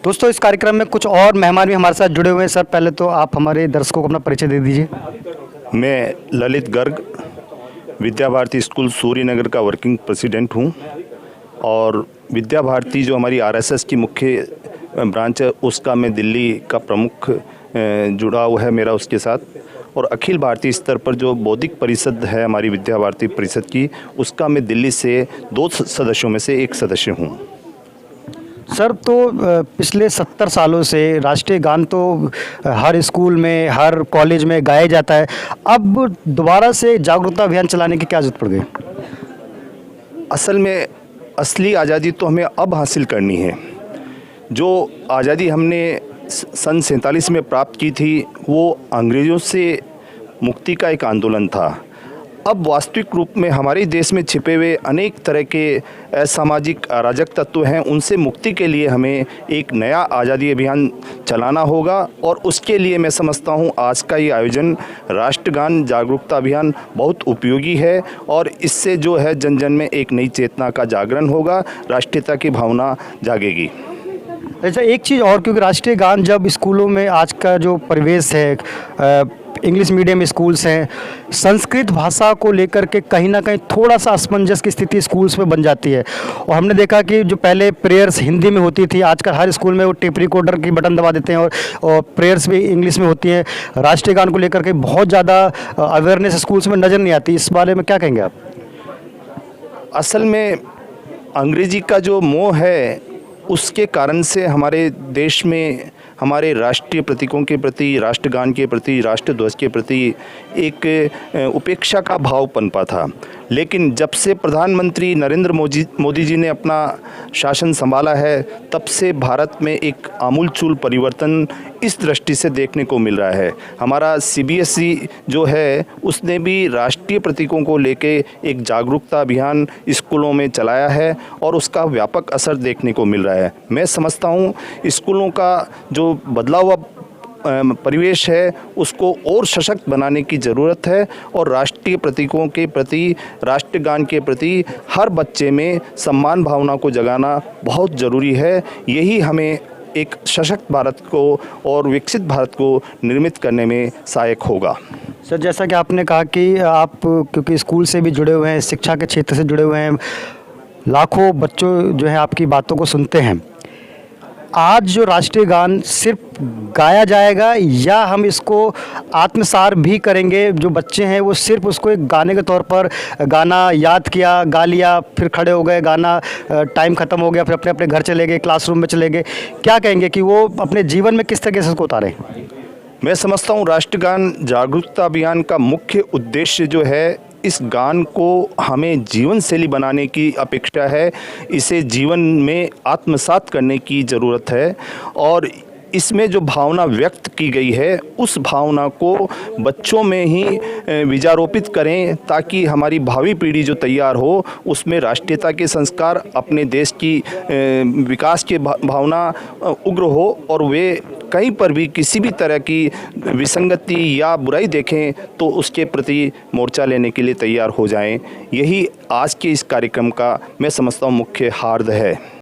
दोस्तों, इस कार्यक्रम में कुछ और मेहमान भी हमारे साथ जुड़े हुए हैं। सर, पहले तो आप हमारे दर्शकों को अपना परिचय दे दीजिए। मैं ललित गर्ग विद्या भारती स्कूल सूर्यनगर का वर्किंग प्रेसिडेंट हूँ और विद्या भारती जो हमारी आरएसएस की मुख्य ब्रांच है उसका मैं दिल्ली का प्रमुख जुड़ाव है मेरा उसके साथ। और अखिल भारतीय स्तर पर जो बौद्धिक परिषद है हमारी विद्या भारती परिषद की, उसका मैं दिल्ली से 2 सदस्यों में से एक सदस्य हूँ। सर, तो पिछले 70 सालों से राष्ट्रीय गान तो हर स्कूल में, हर कॉलेज में गाया जाता है। अब दोबारा से जागरूकता अभियान चलाने की क्या जरूरत पड़ गई? असल में असली आज़ादी तो हमें अब हासिल करनी है। जो आज़ादी हमने सन 47 में प्राप्त की थी वो अंग्रेज़ों से मुक्ति का एक आंदोलन था। अब वास्तविक रूप में हमारे देश में छिपे हुए अनेक तरह के असामाजिक अराजक तत्व हैं, उनसे मुक्ति के लिए हमें एक नया आज़ादी अभियान चलाना होगा। और उसके लिए मैं समझता हूँ आज का ये आयोजन राष्ट्रगान जागरूकता अभियान बहुत उपयोगी है और इससे जो है जन जन में एक नई चेतना का जागरण होगा, राष्ट्रीयता की भावना जागेगी। अच्छा, एक चीज़ और, क्योंकि राष्ट्रीय गान जब स्कूलों में आज का जो परिवेश है, इंग्लिश मीडियम स्कूल्स हैं, संस्कृत भाषा को लेकर के कहीं ना कहीं थोड़ा सा असमंजस की स्थिति स्कूल्स में बन जाती है। और हमने देखा कि जो पहले प्रेयर्स हिंदी में होती थी, आजकल हर स्कूल में वो टेप रिकॉर्डर की बटन दबा देते हैं और प्रेयर्स भी इंग्लिश में होती हैं। राष्ट्रीय गान को लेकर के बहुत ज़्यादा अवेयरनेस स्कूल्स में नज़र नहीं आती। इस बारे में क्या कहेंगे आप? असल में अंग्रेजी का जो मोह है उसके कारण से हमारे देश में हमारे राष्ट्रीय प्रतीकों के प्रति, राष्ट्रगान के प्रति, राष्ट्रध्वज के प्रति एक उपेक्षा का भाव पनपा था। लेकिन जब से प्रधानमंत्री नरेंद्र मोदी जी ने अपना शासन संभाला है, तब से भारत में एक आमूलचूल परिवर्तन इस दृष्टि से देखने को मिल रहा है। हमारा सीबीएसई जो है उसने भी राष्ट्रीय प्रतीकों को लेके एक जागरूकता अभियान स्कूलों में चलाया है और उसका व्यापक असर देखने को मिल रहा है। मैं समझता हूँ स्कूलों का जो बदला हुआ परिवेश है उसको और सशक्त बनाने की ज़रूरत है और राष्ट्रीय प्रतीकों के प्रति, राष्ट्रगान के प्रति हर बच्चे में सम्मान भावना को जगाना बहुत ज़रूरी है। यही हमें एक सशक्त भारत को और विकसित भारत को निर्मित करने में सहायक होगा। सर, जैसा कि आपने कहा कि आप क्योंकि स्कूल से भी जुड़े हुए हैं, शिक्षा के क्षेत्र से जुड़े हुए हैं, लाखों बच्चों जो है आपकी बातों को सुनते हैं। आज जो राष्ट्रीय गान सिर्फ गाया जाएगा या हम इसको आत्मसार भी करेंगे? जो बच्चे हैं वो सिर्फ उसको एक गाने के तौर पर गाना याद किया, गा लिया, फिर खड़े हो गए, गाना टाइम ख़त्म हो गया, फिर अपने अपने घर चले गए, क्लासरूम में चले गए। क्या कहेंगे कि वो अपने जीवन में किस तरीके से उसको उतारें? मैं समझता हूँ राष्ट्रगान जागरूकता अभियान का मुख्य उद्देश्य जो है, इस गान को हमें जीवन शैली बनाने की अपेक्षा है, इसे जीवन में आत्मसात करने की ज़रूरत है और इसमें जो भावना व्यक्त की गई है उस भावना को बच्चों में ही बीजारोपित करें ताकि हमारी भावी पीढ़ी जो तैयार हो उसमें राष्ट्रीयता के संस्कार, अपने देश की विकास की भावना उग्र हो और वे कहीं पर भी किसी भी तरह की विसंगति या बुराई देखें तो उसके प्रति मोर्चा लेने के लिए तैयार हो जाएं। यही आज के इस कार्यक्रम का मैं समझता हूँ मुख्य हार्द है।